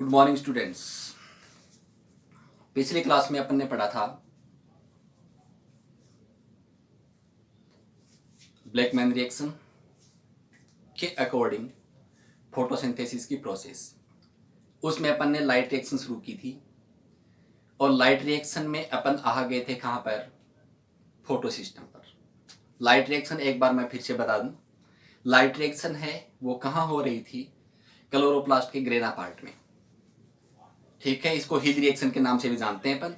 Good morning students. पिछली class में अपन ने पढ़ा था ब्लैकमैन रिएक्शन के अकॉर्डिंग फोटोसिंथेसिस की प्रोसेस। उसमें अपन ने लाइट रिएक्शन शुरू की थी और लाइट रिएक्शन में अपन आ गए थे कहाँ पर? फोटो सिस्टम पर। लाइट रिएक्शन एक बार मैं फिर से बता दूं, लाइट रिएक्शन है वो कहाँ हो रही थी? क्लोरोप्लास्ट के ग्रेना पार्ट में। ठीक है, इसको हीट रिएक्शन के नाम से भी जानते हैं अपन।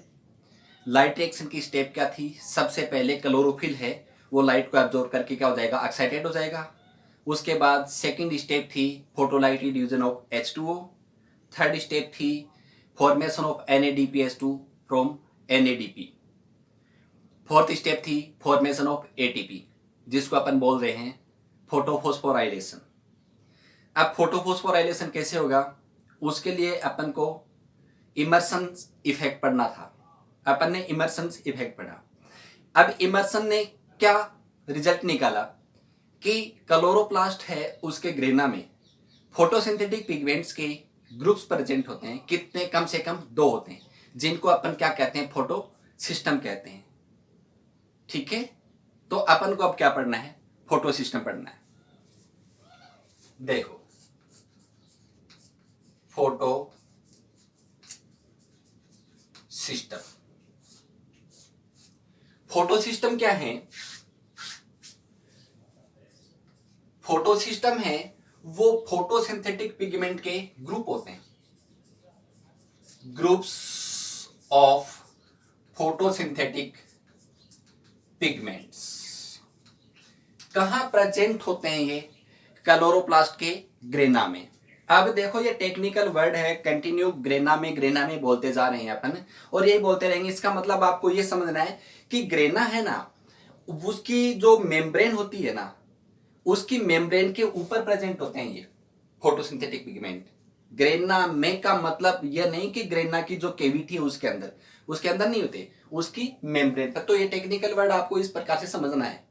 लाइट रिएक्शन की स्टेप क्या थी? सबसे पहले क्लोरोफिल है वो लाइट को एब्जॉर्ब करके क्या हो जाएगा? एक्साइटेड हो जाएगा। उसके बाद सेकंड स्टेप थी photolight diffusion of H2O। Third step थी formation of NADPH2 from NADP। Fourth step थी फॉर्मेशन ऑफ ATP जिसको अपन बोल रहे हैं फोटोफॉस्फोराइलेशन। अब फोटोफॉस्फोराइलेशन कैसे होगा? उसके लिए अपन को इमर्सन इफेक्ट पढ़ना था। अपन ने इमर्सन इफेक्ट पढ़ा। अब इमर्सन ने क्या रिजल्ट निकाला कि क्लोरोप्लास्ट है उसके ग्रेना में फोटोसिंथेटिक पिगमेंट्स के ग्रुप्स प्रेजेंट होते हैं। कितने? कम से कम 2 होते हैं, जिनको अपन क्या कहते हैं? फोटो सिस्टम कहते हैं। ठीक है, तो अपन को अब क्या पढ़ना है? फोटो सिस्टम पढ़ना है। देखो, फोटो सिस्टम, फोटो सिस्टम क्या है? फोटो सिस्टम है वो फोटोसिंथेटिक पिगमेंट के ग्रुप होते हैं, ग्रुप्स ऑफ फोटोसिंथेटिक पिगमेंट्स। कहां प्रेजेंट होते हैं ये? क्लोरोप्लास्ट के ग्रेना में। अब देखो, ये टेक्निकल वर्ड है, कंटिन्यू ग्रेना में बोलते जा रहे हैं अपन, और यही बोलते रहेंगे। इसका मतलब आपको ये समझना है कि ग्रेना है ना, उसकी जो मेम्ब्रेन होती है ना, उसकी मेम्ब्रेन के ऊपर प्रेजेंट होते हैं ये फोटोसिंथेटिक पिगमेंट। ग्रेना में का मतलब यह नहीं कि ग्रेना की जो केविटी है उसके अंदर नहीं होते, उसकी मेम्ब्रेन पर। तो ये टेक्निकल वर्ड आपको इस प्रकार से समझना है।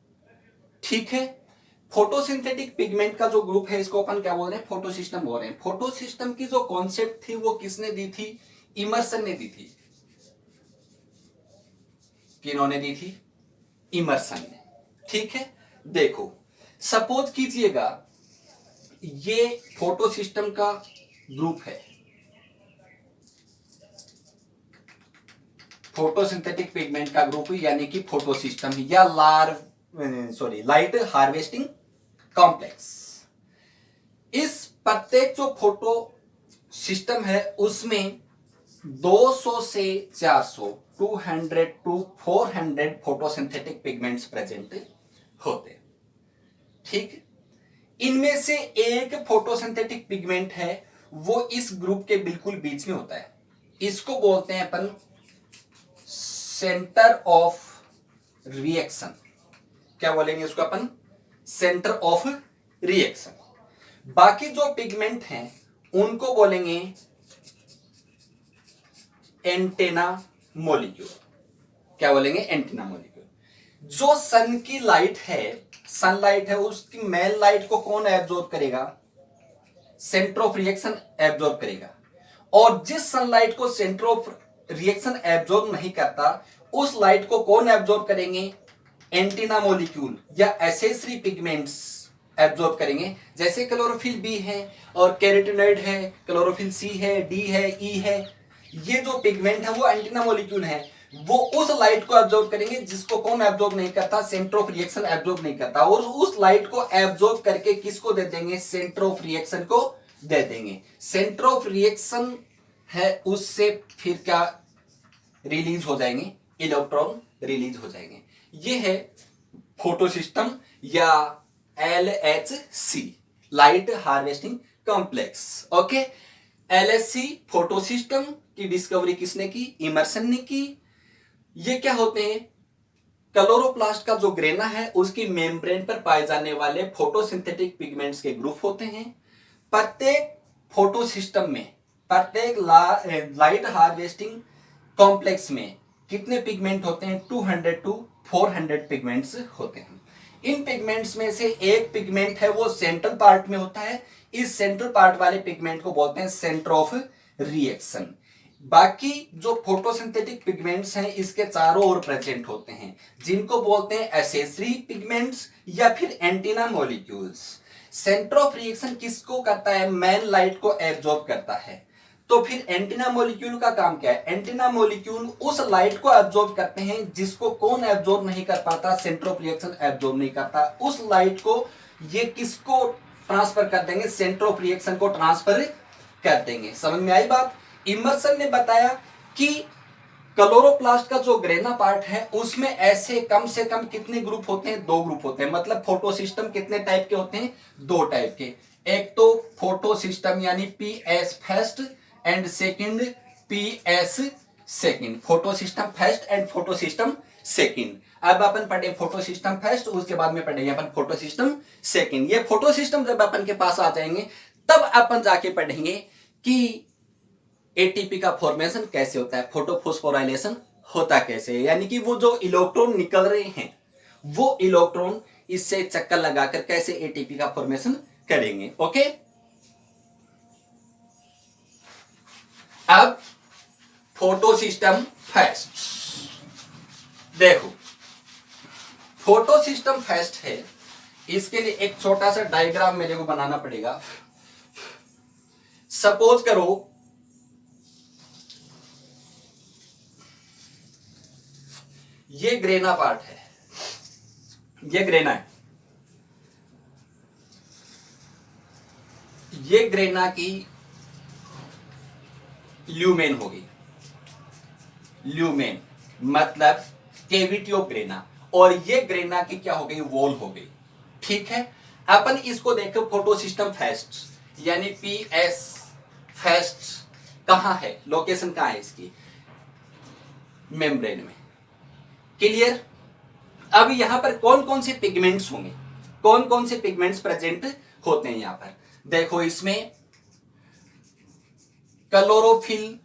ठीक है, फोटोसिंथेटिक पिगमेंट का जो ग्रुप है इसको अपन क्या बोल रहे हैं? फोटो सिस्टम बोल रहे हैं। फोटो सिस्टम की जो कॉन्सेप्ट थी वो किसने दी थी? इमर्सन ने दी थी। किन्होंने दी थी? इमर्सन ने। ठीक है, देखो सपोज कीजिएगा ये फोटो सिस्टम का ग्रुप है, फोटोसिंथेटिक पिगमेंट का ग्रुप यानी कि फोटो सिस्टम या लाइट हार्वेस्टिंग कॉम्प्लेक्स। इस प्रत्येक जो फोटो सिस्टम है उसमें 200 से 400 200 to 400 फोटोसिंथेटिक पिगमेंट्स प्रेजेंट होते हैं। ठीक, इनमें से एक फोटोसिंथेटिक पिगमेंट है वो इस ग्रुप के बिल्कुल बीच में होता है। इसको बोलते हैं अपन सेंटर ऑफ रिएक्शन। क्या बोलेंगे इसको अपन? Centre of reaction. बाकी जो पिगमेंट हैं उनको बोलेंगे एंटेना मॉलिक्यूल। क्या बोलेंगे? Antenna molecule. जो सन की लाइट है, सनलाइट है, उसकी मेन लाइट को कौन एब्जॉर्ब करेगा? सेंटर ऑफ रिएक्शन एब्जॉर्ब करेगा। और जिस सनलाइट को सेंटर ऑफ रिएक्शन एब्जॉर्ब नहीं करता, उस लाइट को कौन एब्जॉर्ब करेंगे? एंटीना मॉलिक्यूल या एसेसरी पिगमेंट्स एब्जॉर्ब करेंगे। जैसे क्लोरोफिल बी है और कैरोटीनॉइड है, क्लोरोफिल सी है, डी है, ई है। ये जो पिगमेंट है वो एंटीना मॉलिक्यूल है, वो उस लाइट को एब्जॉर्ब करेंगे जिसको कौन एब्जॉर्ब नहीं करता? सेंटर ऑफ रिएक्शन एब्जॉर्ब नहीं करता। और उस लाइट को एब्जॉर्ब करके किसको दे देंगे? सेंटर ऑफ रिएक्शन को दे देंगे। सेंटर ऑफ रिएक्शन है उससे फिर क्या रिलीज हो जाएंगे? इलेक्ट्रॉन रिलीज हो जाएंगे। ये है फोटो सिस्टम या LHC, light harvesting complex. Okay, LHC photo system की डिस्कवरी किसने की? इमर्सन ने की। ये क्या होते हैं? क्लोरोप्लास्ट का जो ग्रेना है उसकी मेम्ब्रेन पर पाए जाने वाले फोटोसिंथेटिक पिगमेंट्स के ग्रुप होते हैं। प्रत्येक फोटो सिस्टम में, प्रत्येक लाइट हार्वेस्टिंग कॉम्प्लेक्स में कितने पिगमेंट होते हैं? 200 to 400 पिगमेंट्स होते हैं। इन पिगमेंट्स में से एक पिगमेंट है वो सेंट्रल पार्ट में होता है। इस सेंट्रल पार्ट वाले पिगमेंट को बोलते हैं सेंटर ऑफ रिएक्शन। बाकी जो फोटोसिंथेटिक पिगमेंट्स हैं इसके चारों ओर प्रेजेंट होते हैं, जिनको बोलते हैं एसेसरी पिगमेंट्स या फिर antenna molecules. Centre of reaction किसको करता है? मेन लाइट को एब्जॉर्ब करता है। तो फिर एंटीना मॉलिक्यूल का काम क्या है? एंटीना मॉलिक्यूल उस लाइट को एब्जॉर्ब करते हैं जिसको कौन एब्जॉर्ब नहीं कर पाता? सेंटर ऑफ रिएक्शन एब्जॉर्ब नहीं करता। उस लाइट को ये किसको ट्रांसफर कर देंगे? सेंटर ऑफ रिएक्शन को ट्रांसफर कर देंगे। समझ में आई बात? इमर्सन ने बताया कि क्लोरोप्लास्ट का जो ग्रेना पार्ट है उसमें ऐसे कम से कम कितने ग्रुप होते हैं? 2 ग्रुप होते हैं। मतलब फोटो सिस्टम कितने टाइप के होते हैं? 2 टाइप के। एक तो फोटो सिस्टम यानी PS first and second PS second. Photo system first and photo system second. अब अपन पढ़े फोटो सिस्टम फर्स्ट, उसके बाद में पढ़ेंगे अपन फोटो सिस्टम सेकंड। ये फोटो सिस्टम जब अपन के पास आ जाएंगे तब अपन जाके पढ़ेंगे कि एटीपी का फॉर्मेशन कैसे होता है, फोटोफॉस्फोराइलेशन होता कैसे है, यानी कि वो जो इलेक्ट्रॉन निकल रहे हैं वो इलेक्ट्रॉन इससे चक्कर लगाकर कैसे एटीपी का फॉर्मेशन करेंगे। ओके, अब फोटो सिस्टम फर्स्ट देखो। फोटो सिस्टम फर्स्ट है, इसके लिए एक छोटा सा डायग्राम मेरे को बनाना पड़ेगा। सपोज करो ये ग्रेना पार्ट है, ये ग्रेना है, ये ग्रेना की ल्यूमेन होगी। ल्यूमेन मतलब केविटी ऑफ ग्रेना, और ये ग्रेना की क्या हो गई? वॉल हो गई। ठीक है, अपन इसको देखो फोटो सिस्टम फर्स्ट यानी पीएस फर्स्ट कहां है? लोकेशन कहां है इसकी? मेम्ब्रेन में। क्लियर? अब यहां पर कौन कौन से पिगमेंट्स होंगे? कौन कौन से पिगमेंट्स प्रेजेंट होते हैं यहां पर? देखो, इसमें क्लोरोफिल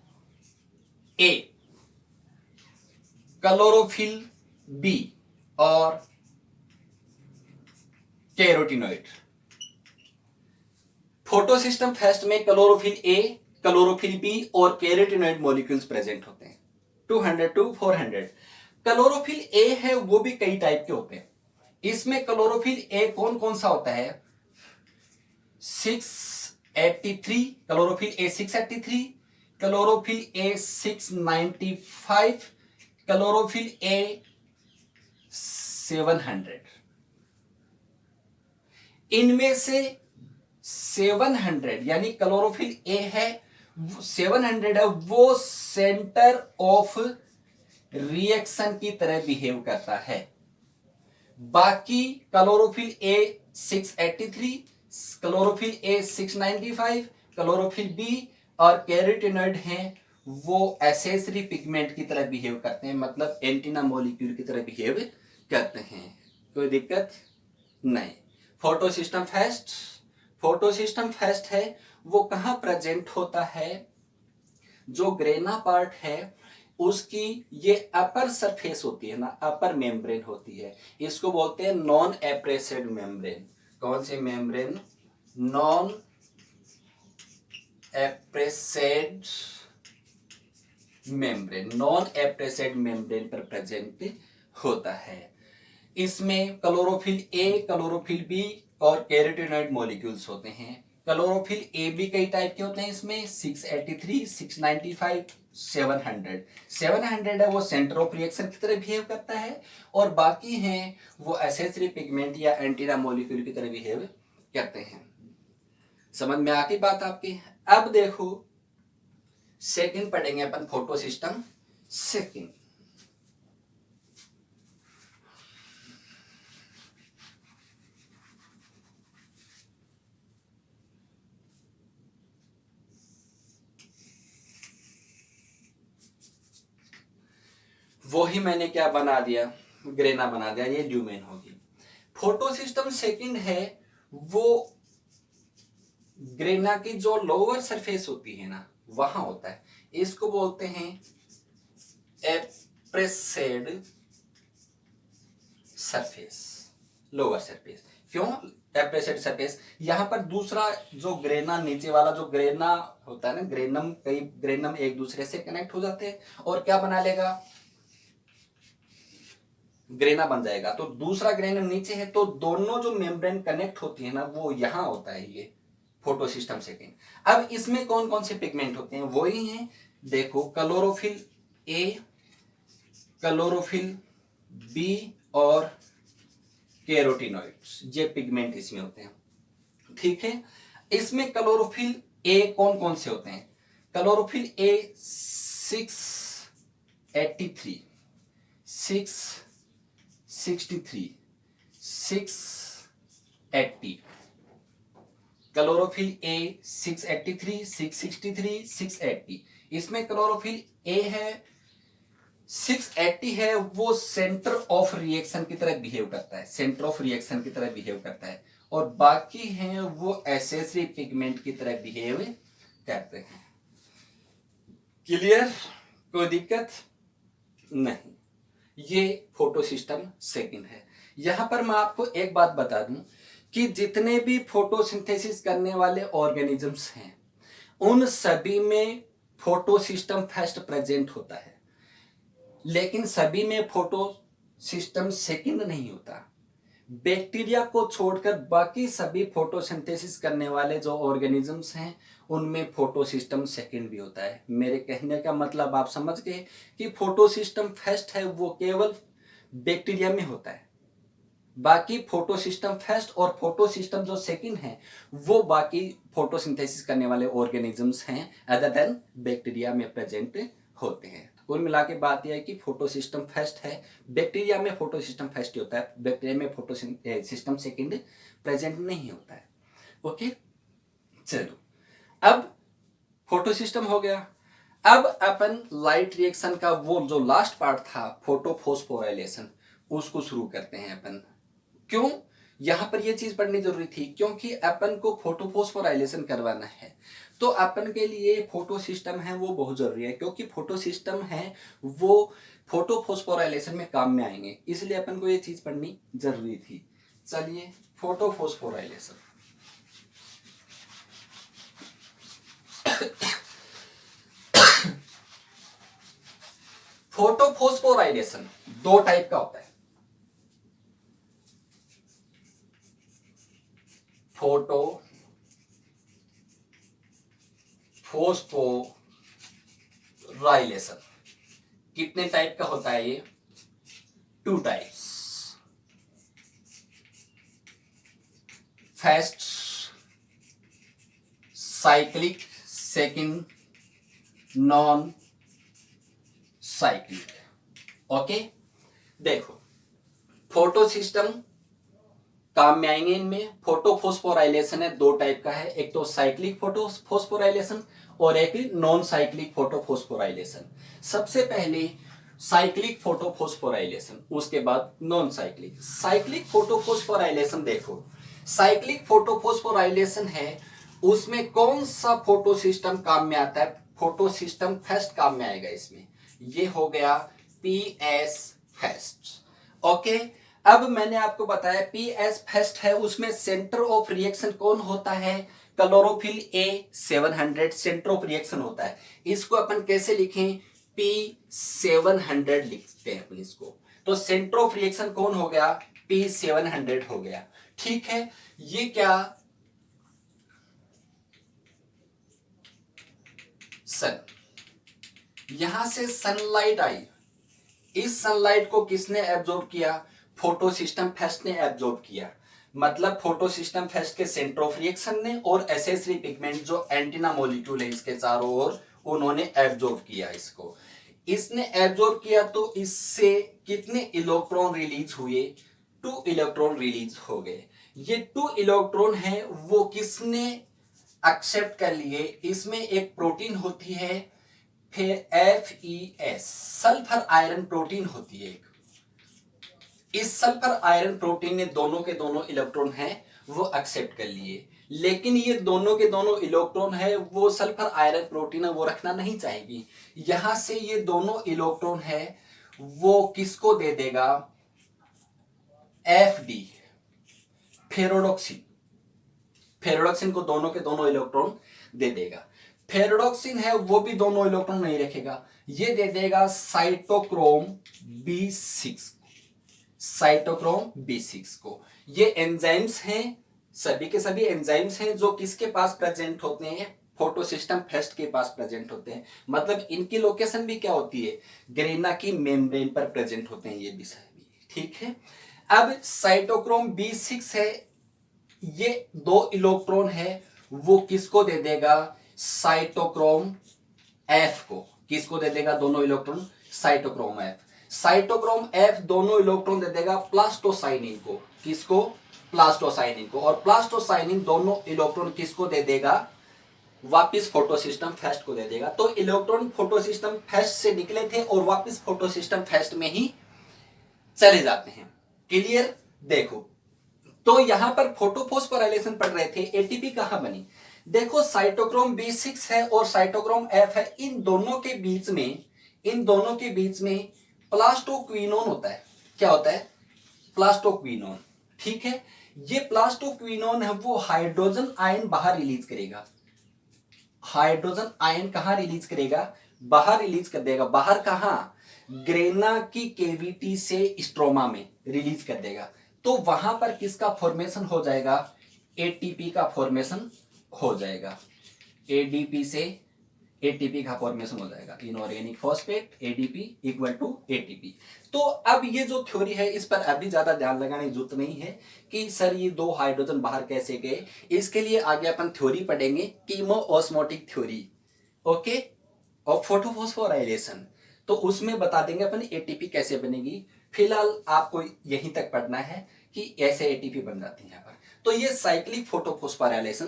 ए, क्लोरोफिल बी और कैरोटिनॉइड। फोटोसिस्टम फर्स्ट में क्लोरोफिल ए, क्लोरोफिल बी और कैरोटिनॉइड मॉलिक्यूल्स प्रेजेंट होते हैं। 200 to 400। क्लोरोफिल ए है वो भी कई टाइप के होते हैं। इसमें क्लोरोफिल ए कौन कौन सा होता है? 683, chlorophyll A 683, chlorophyll A 695, chlorophyll A 700। इनमें से 700 यानी क्लोरोफिल ए है 700 है, वो सेंटर ऑफ रिएक्शन की तरह बिहेव करता है। बाकी chlorophyll A 683, chlorophyll A 695, chlorophyll B और कैरोटिनॉइड हैं वो एसेसरी पिगमेंट की तरह बिहेव करते हैं, मतलब एंटीना मॉलिक्यूल की तरह बिहेव करते हैं। कोई दिक्कत नहीं। Photo system first, photo system first है वो कहां प्रेजेंट होता है? जो ग्रेना पार्ट है उसकी ये अपर सरफेस होती है ना, अपर मेम्ब्रेन होती है, इसको बोलते हैं नॉन एप्रेसेड मेम्ब्रेन। कौन सी मेम्ब्रेन? Non एप्रेसेड membrane. नॉन एप्रेसेड मेम्ब्रेन पर प्रेजेंट होता है। इसमें क्लोरोफिल ए, क्लोरोफिल बी और कैरोटिनॉइड मॉलिक्यूल्स होते हैं। क्लोरोफिल ए भी कई टाइप के होते हैं, इसमें 683, 695, 700। 700 है वो सेंटर ऑफ रिएक्शन की तरह बिहेव करता है, और बाकी हैं वो एसेसरी पिगमेंट या एंटीना मॉलिक्यूल की तरह बिहेव करते हैं। समझ में आ गई बात आपकी? अब देखो सेकंड पढ़ेंगे अपन, फोटो सिस्टम सेकंड। वो ही मैंने क्या बना दिया? ग्रेना बना दिया, ये ल्यूमेन होगी। फोटो सिस्टम सेकंड है वो ग्रेना की जो लोअर सरफेस होती है ना वहां होता है, इसको बोलते हैं एप्रेसेड सरफेस। Lower surface. क्यों एप्रेसेड सरफेस? यहाँ पर दूसरा जो ग्रेना, नीचे वाला जो ग्रेना होता है ना, ग्रेनम, कई ग्रेनम एक दूसरे से कनेक्ट हो जाते हैं और क्या बना लेगा, ग्रेना बन जाएगा। तो दूसरा ग्रेनम नीचे है, तो दोनों जो मेम्ब्रेन कनेक्ट होती है ना, वो यहां होता है, ये फोटोसिस्टम सेकेंड। अब इसमें कौन कौन से पिगमेंट होते हैं, वही हैं, देखो, क्लोरोफिल ए, क्लोरोफिल बी और कैरोटीनॉइड्स, ये पिगमेंट इसमें होते हैं। ठीक है, इसमें क्लोरोफिल ए कौन कौन से होते हैं? Chlorophyll A 683, 663, 680। Chlorophyll A 683, 663, 680। इसमें क्लोरोफिल ए है 680 है, वो सेंटर ऑफ रिएक्शन की तरह बिहेव करता है, सेंटर ऑफ रिएक्शन की तरह बिहेव करता है, और बाकी हैं वो एसेसरी पिगमेंट की तरह बिहेव करते हैं। क्लियर? कोई दिक्कत नहीं। ये फोटोसिस्टम सेकंड है। यहां पर मैं आपको एक बात बता दूं कि जितने भी फोटोसिंथेसिस करने वाले ऑर्गेनिजम्स हैं, उन सभी में फोटोसिस्टम फर्स्ट प्रेजेंट होता है, लेकिन सभी में फोटोसिस्टम सेकंड नहीं होता। बैक्टीरिया को छोड़कर बाकी सभी फोटोसिंथेसिस करने वाले जो ऑर्गेनिजम्स हैं, उनमें फोटोसिस्टम सेकंड भी होता है। मेरे कहने का मतलब आप समझ गए कि फोटोसिस्टम फर्स्ट है वो केवल बैक्टीरिया में होता है, बाकी फोटोसिस्टम फर्स्ट और फोटोसिस्टम जो सेकंड है वो बाकी फोटोसिंथेसिस करने वाले ऑर्गेनिजम्स हैं अदर देन बैक्टीरिया में प्रेजेंट होते हैं। कुल मिला के बात यह है कि फोटोसिस्टम फर्स्ट है, बैक्टीरिया में फोटोसिस्टम फर्स्ट ही होता है, बैक्टीरिया में फोटोसिस्टम सेकंड प्रेजेंट नहीं होता है। ओके, चलो, अब फोटोसिस्टम हो गया। अब अपन लाइट रिएक्शन का वो जो लास्ट पार्ट था, फोटोफॉस्फोराइलेशन, उसको शुरू करते हैं अपन। क्यों यहां पर ये चीज पढ़नी जरूरी थी? क्योंकि अपन को फोटोफॉस्फोराइलेशन करवाना है, तो अपन के लिए फोटो सिस्टम है वो बहुत जरूरी है, क्योंकि फोटो सिस्टम है वो फोटोफॉस्फोराइलेशन में काम में आएंगे, इसलिए अपन को ये चीज पढ़नी जरूरी थी। चलिए, फोटोफॉस्फोराइलेशन। फोटोफॉस्फोराइलेशन दो टाइप का होता है। फोटो फोस्फोराइलेशन कितने टाइप का होता है? ये 2 types. First cyclic, second non cyclic. Okay, देखो, फोटो सिस्टम काम में आएंगे। इनमें फोटोफॉस्फोराइलेशन है, 2 टाइप का है, एक तो साइक्लिक फोटोफॉस्फोराइलेशन और एक नॉन साइक्लिक फोटोफॉस्फोराइलेशन। सबसे पहले साइक्लिक फोटोफॉस्फोराइलेशन, उसके बाद नॉन साइक्लिक। साइक्लिक फोटोफॉस्फोराइलेशन, देखो, साइक्लिक फोटोफॉस्फोराइलेशन है, उसमें कौन सा फोटो सिस्टम काम में आता है? फोटो सिस्टम फर्स्ट काम में आएगा इसमें, ये हो गया पीएस फर्स्ट। ओके, अब मैंने आपको बताया पीएस फर्स्ट है, उसमें सेंटर ऑफ रिएक्शन कौन होता है? Chlorophyll A 700 centre of reaction होता है। इसको अपन कैसे लिखें? P700 लिखते हैं अपन इसको। तो सेंटर ऑफ रिएक्शन कौन हो गया? P700 हो गया। ठीक है, ये क्या, सन, यहां से सनलाइट आई, इस सनलाइट को किसने एब्जॉर्ब किया? फोटो सिस्टम फर्स्ट ने एब्जॉर्ब किया। मतलब फोटो सिस्टम फर्स्ट के सेंटर ऑफ रिएक्शन ने और एसेसरी पिगमेंट जो एंटीना मॉलिक्यूल है इसके चारों ओर, उन्होंने एब्जॉर्ब किया इसको। इसने एब्जॉर्ब किया तो इससे कितने इलेक्ट्रॉन रिलीज हुए? 2 इलेक्ट्रॉन रिलीज हो गए। ये 2 इलेक्ट्रॉन है वो किसने एक्सेप्ट कर लिए? इसमें एक प्रोटीन होती है, फिर FeS, सल्फर आयरन प्रोटीन होती है एक। इस सल्फर आयरन प्रोटीन ने दोनों के दोनों इलेक्ट्रॉन हैं वो एक्सेप्ट कर लिए, लेकिन ये दोनों के दोनों इलेक्ट्रॉन है वो सल्फर आयरन प्रोटीन है वो रखना नहीं चाहेगी। यहां से ये दोनों इलेक्ट्रॉन है वो किसको दे देगा? FD, फेरोडॉक्सिन, फेरोडॉक्सिन को दोनों के दोनों इलेक्ट्रॉन दे देगा। फेरोडॉक्सिन है वो भी दोनों इलेक्ट्रॉन नहीं रखेगा, ये दे देगा साइटोक्रोम B6, साइटोक्रोम B6 को। ये एंजाइम्स हैं, सभी के सभी एंजाइम्स हैं जो किसके पास प्रेजेंट होते हैं, फोटोसिस्टम फेस्ट के पास प्रेजेंट होते हैं। मतलब इनकी लोकेशन भी क्या होती है, ग्रेना की मेम्ब्रेन पर प्रेजेंट होते हैं ये भी सभी, ठीक है। अब साइटोक्रोम B6 है, ये 2 इलेक्ट्रॉन है, वो किसको दे देगा, साइटोक्रोम F को। किसको दे देगा दोनों electron, cytochrome F। Cytochrome F दोनों इलेक्ट्रॉन दे देगा प्लास्टोसाइनिन को। किसको, प्लास्टोसाइनिन को। और प्लास्टोसाइनिन दोनों इलेक्ट्रॉन किसको दे देगा, वापिस फोटोसिस्टम फेस्ट को दे देगा। तो इलेक्ट्रॉन फोटोसिस्टम फेस्ट से निकले थे और वापिस फोटोसिस्टम फेस्ट में ही चले जाते हैं। क्लियर, देखो तो यहां पर फोटोफॉस्फोराइलेशन पढ़ रहे थे, एटीपी कहां बनी, देखो साइटोक्रोम B6 है और साइटोक्रोम F है, इन दोनों के बीच में प्लास्टोक्विनोन होता है। क्या होता है, प्लास्टोक्विनोन, ठीक है। ये प्लास्टोक्विनोन है वो हाइड्रोजन आयन बाहर रिलीज करेगा। हाइड्रोजन आयन कहां रिलीज करेगा, बाहर रिलीज कर देगा। बाहर कहां, ग्रेना की केविटी से स्ट्रोमा में रिलीज कर देगा। तो वहां पर किसका फॉर्मेशन हो जाएगा, एटीपी का फॉर्मेशन हो जाएगा। एडीपी से एटीपी का फॉर्मेशन हो जाएगा, inorganic phosphate ADP equal to ATP. तो अब ये जो थ्योरी है इस पर अभी ज्यादा ध्यान लगाने की जरूरत नहीं है कि सर ये 2 हाइड्रोजन बाहर कैसे गए। इसके लिए आगे अपन थ्योरी पढ़ेंगे, कीमोओस्मोटिक थ्योरी, ओके, और फोटोफॉस्फोराइलेशन। तो उसमें बता देंगे अपन एटीपी कैसे बनेगी। फिलहाल आपको यहीं तक पढ़ना है कि ऐसे एटीपी बन जाती है यहाँ पर। तो ये साइक्लिक फोटोफॉस्फोराइलेशन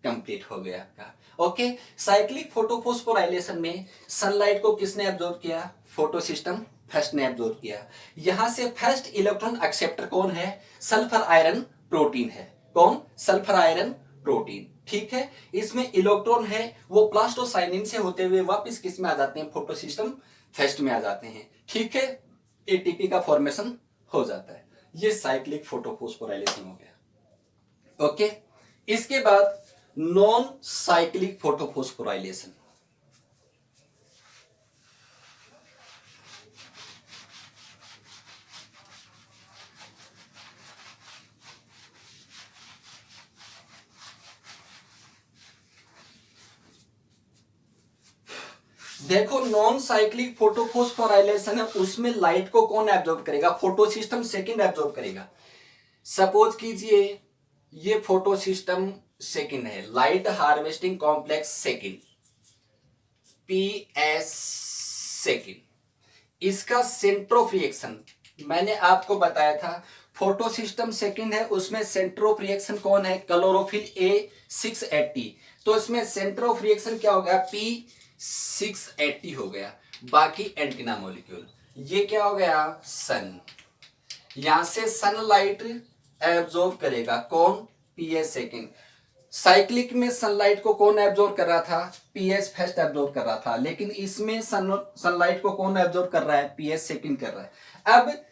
कंप्लीट हो गया आपका, ओके। साइक्लिक फोटोफॉस्फोराइलेशन में सनलाइट को किसने एब्जॉर्ब किया, फोटोसिस्टम फर्स्ट ने एब्जॉर्ब किया। यहां से फर्स्ट इलेक्ट्रॉन एक्सेप्टर कौन है, सल्फर आयरन प्रोटीन है। कौन, सल्फर आयरन प्रोटीन, ठीक है। इसमें इलेक्ट्रॉन है वो प्लास्टोसाइनिन से होते हुए वापस किस में आ जाते हैं, फोटोसिस्टम फर्स्ट में आ जाते हैं, ठीक है। एटीपी का फॉर्मेशन हो जाता है। ये साइक्लिक फोटोफॉस्फोराइलेशन हो गया, ओके। इसके बाद नॉन साइक्लिक फोटोफॉस्फोराइलेशन। देखो नॉन साइक्लिक फोटोफॉस्फोराइलेशन है, उसमें लाइट को कौन एब्जॉर्ब करेगा, फोटोसिस्टम सेकंड एब्जॉर्ब करेगा। सपोज कीजिए ये फोटोसिस्टम सेकंड है, light harvesting complex second, PS second. इसका सेंटर ऑफ रिएक्शन मैंने आपको बताया था, फोटोसिस्टम सेकंड है उसमें सेंटर ऑफ रिएक्शन कौन है, क्लोरोफिल A680। तो इसमें सेंटर ऑफ रिएक्शन क्या हो गया, P680 हो गया। बाकी एंटीना मॉलिक्यूल, ये क्या हो गया, सन। यहां से सनलाइट एब्जॉर्ब करेगा कौन, PS सेकंड। साइक्लिक में सनलाइट को कौन एब्जॉर्ब कर रहा था, PS फर्स्ट एब्जॉर्ब कर रहा था, लेकिन इसमें सनलाइट को कौन एब्जॉर्ब कर रहा है, PS सेकंड कर रहा है। अब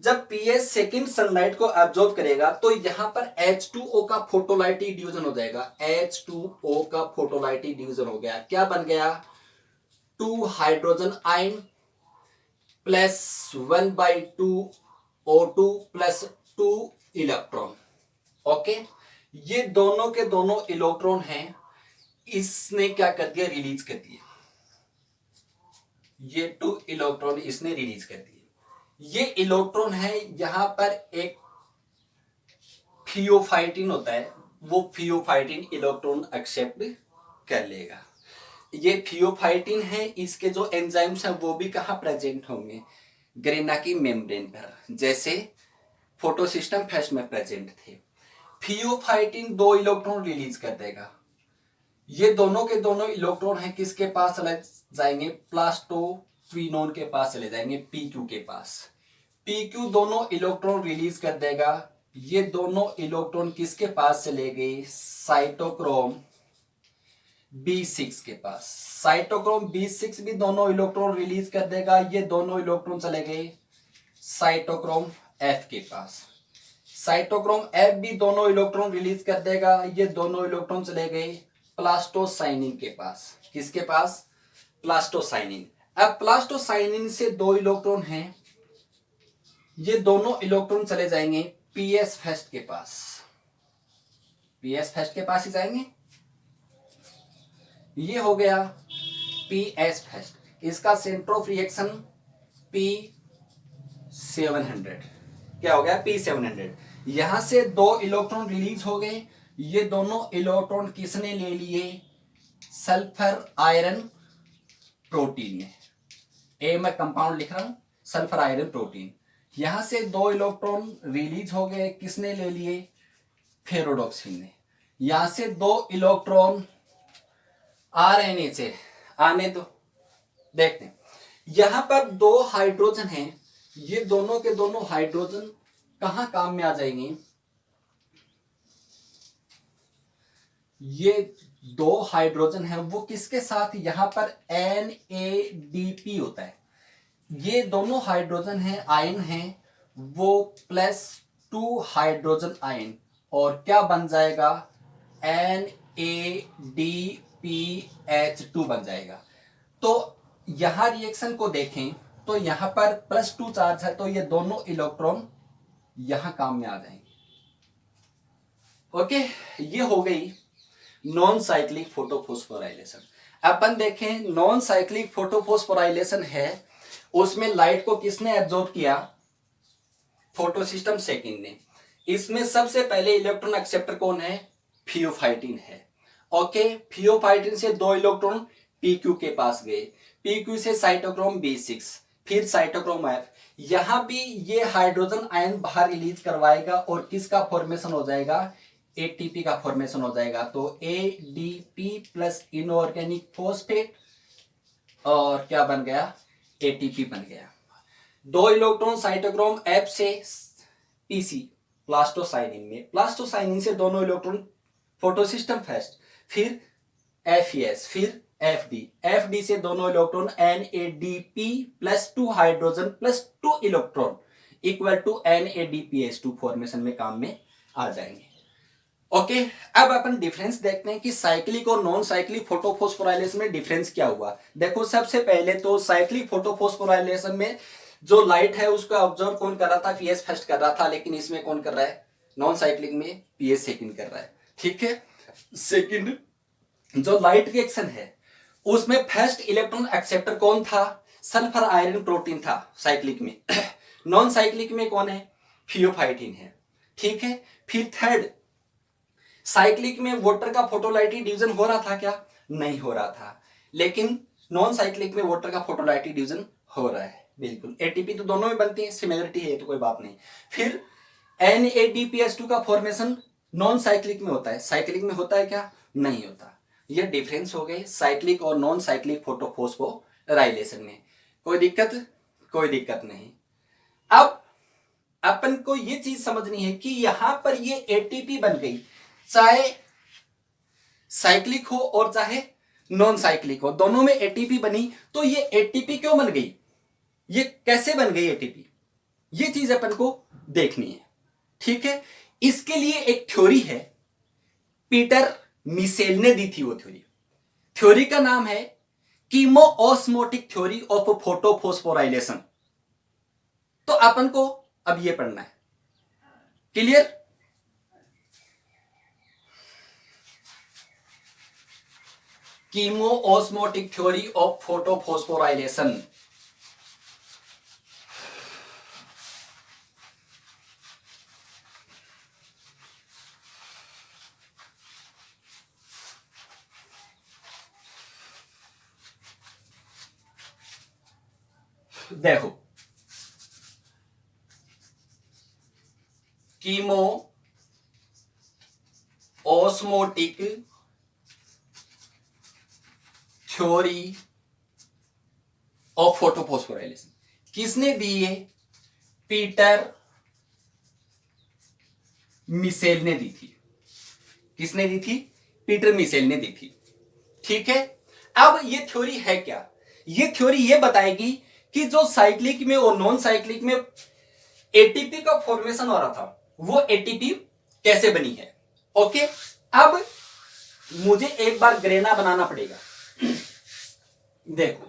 जब PS सेकंड सनलाइट को एब्जॉर्ब करेगा तो यहां पर H2O का फोटोलाइटिक डिवीजन हो जाएगा। H2O का फोटोलाइटिक डिवीजन हो गया, क्या बन गया, 2 hydrogen ion plus 1/2 O2 plus 2 electron, okay. ये दोनों के दोनों इलेक्ट्रॉन हैं, इसने क्या कर दिया, रिलीज कर दिए। ये 2 इलेक्ट्रॉन इसने रिलीज कर दिए। ये इलेक्ट्रॉन है, यहां पर एक थियोफाइटिन होता है, वो थियोफाइटिन इलेक्ट्रॉन एक्सेप्ट कर लेगा। ये थियोफाइटिन है, इसके जो एंजाइम्स हैं वो भी कहां प्रेजेंट होंगे, ग्रेना की मेम्ब्रेन पर, जैसे फोटोसिस्टम फर्स्ट में प्रेजेंट थे। थियोफाइटिन 2 इलेक्ट्रॉन रिलीज कर देगा। ये दोनों के दोनों इलेक्ट्रॉन हैं किसके पास चले जाएंगे, प्लास्टोक्विनोन के पास चले जाएंगे, PQ के पास। PQ दोनों इलेक्ट्रॉन रिलीज कर देगा। ये दोनों इलेक्ट्रॉन किसके पास चले गए, साइटोक्रोम B6 के पास। साइटोक्रोम B6 भी दोनों इलेक्ट्रॉन रिलीज कर देगा। ये दोनों इलेक्ट्रॉन चले गए साइटोक्रोम F के पास। साइटोक्रोम एफ भी दोनों इलेक्ट्रॉन रिलीज कर देगा। ये दोनों इलेक्ट्रॉन चले गए प्लास्टोसाइनिन के पास। किसके पास? प्लास्टोसाइनिन। अब प्लास्टोसाइनिन से दो इलेक्ट्रॉन हैं, ये दोनों इलेक्ट्रॉन चले जाएंगे पीएस फर्स्ट के पास। पीएस फर्स्ट के पास ही जाएंगे। ये हो गया पीएस फर्स्ट। इसका सेंटर ऑफ रिएक्शन P700। क्या हो गया? P700। यहां से दो इलेक्ट्रॉन रिलीज हो गए। ये दोनों इलेक्ट्रॉन किसने ले लिए? सल्फर आयरन प्रोटीन ने। ए मैं कंपाउंड लिख रहा हूं, सल्फर आयरन प्रोटीन। यहां से दो इलेक्ट्रॉन रिलीज हो गए, किसने ले लिए? फेरोडॉक्सिन ने। यहां से दो इलेक्ट्रॉन आरएनए से आने दो। देखते हैं, यहां पर दो हाइड्रोजन हैं, ये दोनों के दोनों हाइड्रोजन कहां काम में आ जाएंगे? ये दो हाइड्रोजन है वो किसके साथ? यहां पर NADP होता है। ये दोनों हाइड्रोजन है, आयन है, वो +2 हाइड्रोजन आयन, और क्या बन जाएगा? NADPH2 बन जाएगा। तो यहां रिएक्शन को देखें तो यहां पर +2 चार्ज है, तो ये दोनों इलेक्ट्रॉन यहां काम में आ जाएंगे। ओके, ये हो गई नॉन साइक्लिक फोटोफॉस्फोराइलेशन। अपन देखें, नॉन साइक्लिक फोटोफॉस्फोराइलेशन है, उसमें लाइट को किसने एब्जॉर्ब किया? फोटोसिस्टम सेकेंड ने। इसमें सबसे पहले इलेक्ट्रॉन एक्सेप्टर कौन है? थियोफाइटिन है। ओके, थियोफाइटिन से दो इलेक्ट्रॉन PQ के पास गए, PQ से साइटोक्रोम B6, फिर साइटोक्रोम F। यहां भी ये हाइड्रोजन आयन बाहर रिलीज करवाएगा और किसका फॉर्मेशन हो जाएगा? ATP का फॉर्मेशन हो जाएगा। तो ADP प्लस इनऑर्गेनिक फॉस्फेट, और क्या बन गया? ATP बन गया। दो इलेक्ट्रॉन साइटोक्रोम F से PC प्लास्टोसाइनिन में, प्लास्टोसाइनिन से दोनों इलेक्ट्रॉन फोटोसिस्टम फर्स्ट, फिर FES, फिर FD से दोनों electron NADP +2 hydrogen +2 electron equal to NADPH2 formation में काम में आ जाएंगे। ओके, अब अपन डिफरेंस देखते हैं कि साइक्लिक और नॉन साइक्लिक फोटोफॉस्फोराइलेशन में डिफरेंस क्या हुआ। देखो, सबसे पहले तो साइक्लिक फोटोफॉस्फोराइलेशन में जो लाइट है उसको ऑब्जर्व कौन कर रहा था? पीएस फर्स्ट कर रहा था, लेकिन इसमें कौन कर रहा है? नॉन साइक्लिक में पीएस सेकंड कर रहा है। ठीक है, सेकंड जो लाइट रिएक्शन है उसमें फर्स्ट इलेक्ट्रॉन एक्सेप्टर कौन था? सल्फर आयरन प्रोटीन था साइक्लिक में। नॉन साइक्लिक में कौन है? थियोफाइटिन है। ठीक है, फिर थर्ड साइक्लिक में वाटर का फोटोलाइटिक डिवीजन हो रहा था क्या? नहीं हो रहा था, लेकिन नॉन साइक्लिक में वाटर का फोटोलाइटिक डिवीजन हो रहा है। बिल्कुल, ATP तो दोनों में बनती है, सिमिलरिटी है तो कोई बात नहीं। फिर NADPH2 का फॉर्मेशन नॉन साइक्लिक में होता है, साइक्लिक में होता है क्या? नहीं होता। ये डिफरेंस हो गए साइक्लिक और नॉन साइक्लिक फोटोफॉस्फोराइलेशन में। कोई दिक्कत? कोई दिक्कत नहीं। अब अपन को ये चीज समझनी है कि यहां पर ये ATP बन गई, चाहे साइक्लिक हो और चाहे नॉन साइक्लिक हो, दोनों में ATP बनी। तो ये ATP क्यों बन गई? ये कैसे बन गई ATP? ये चीज अपन को देखनी है। ठीक है, इसके लिए एक थ्योरी है, पीटर मिशेल ने दी थी वो थ्योरी का नाम है कीमोओस्मोटिक थ्योरी ऑफ फोटोफॉस्फोराइलेशन। तो अपन को अब ये पढ़ना है। Clear? Chemiosmotic theory of photophosphorylation. देखो, chemiosmotic theory of photophosphorylation किसने दी है? पीटर मिशेल ने दी थी। किसने दी थी? पीटर मिशेल ने दी थी। ठीक है, अब ये थ्योरी है क्या? ये थ्योरी ये बताएगी कि जो साइक्लिक में और नॉन साइक्लिक में ATP का फॉर्मेशन हो रहा था, वो एटीपी कैसे बनी है। ओके, अब मुझे एक बार ग्रेना बनाना पड़ेगा। देखो,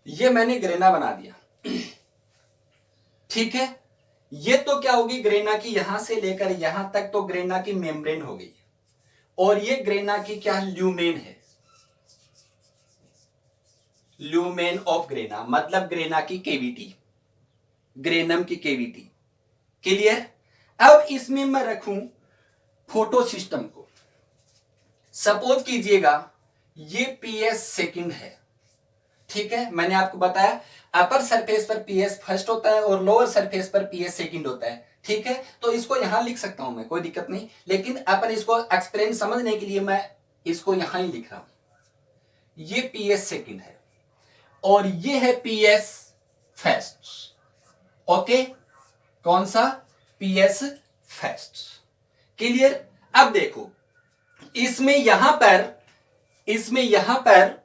ये मैंने ग्रेना बना दिया, ठीक है। ये तो क्या होगी, ग्रेना की यहां से लेकर यहां तक तो ग्रेना की मेम्ब्रेन हो गई, और ये ग्रेना की क्या ल्यूमेन है, ल्यूमेन ऑफ ग्रेना, मतलब ग्रेना की केविटी, ग्रेनम की केविटी। क्लियर। अब इसमें मैं रखूं फोटो सिस्टम को। सपोज कीजिएगा ये पीएस सेकंड है, ठीक है। मैंने आपको बताया अपर सरफेस पर पीएस फर्स्ट होता है और लोअर सरफेस पर पीएस सेकंड होता है, ठीक है। तो इसको यहां लिख सकता हूं मैं, कोई दिक्कत नहीं, लेकिन अपन इसको एक्सप्लेन समझने के लिए मैं इसको यहां ही लिख रहा हूं। ये पीएस सेकंड है और ये है पीएस फर्स्ट। ओके, कौन सा, पीएस फर्स्ट। क्लियर। अब देखो, इसमें यहां पर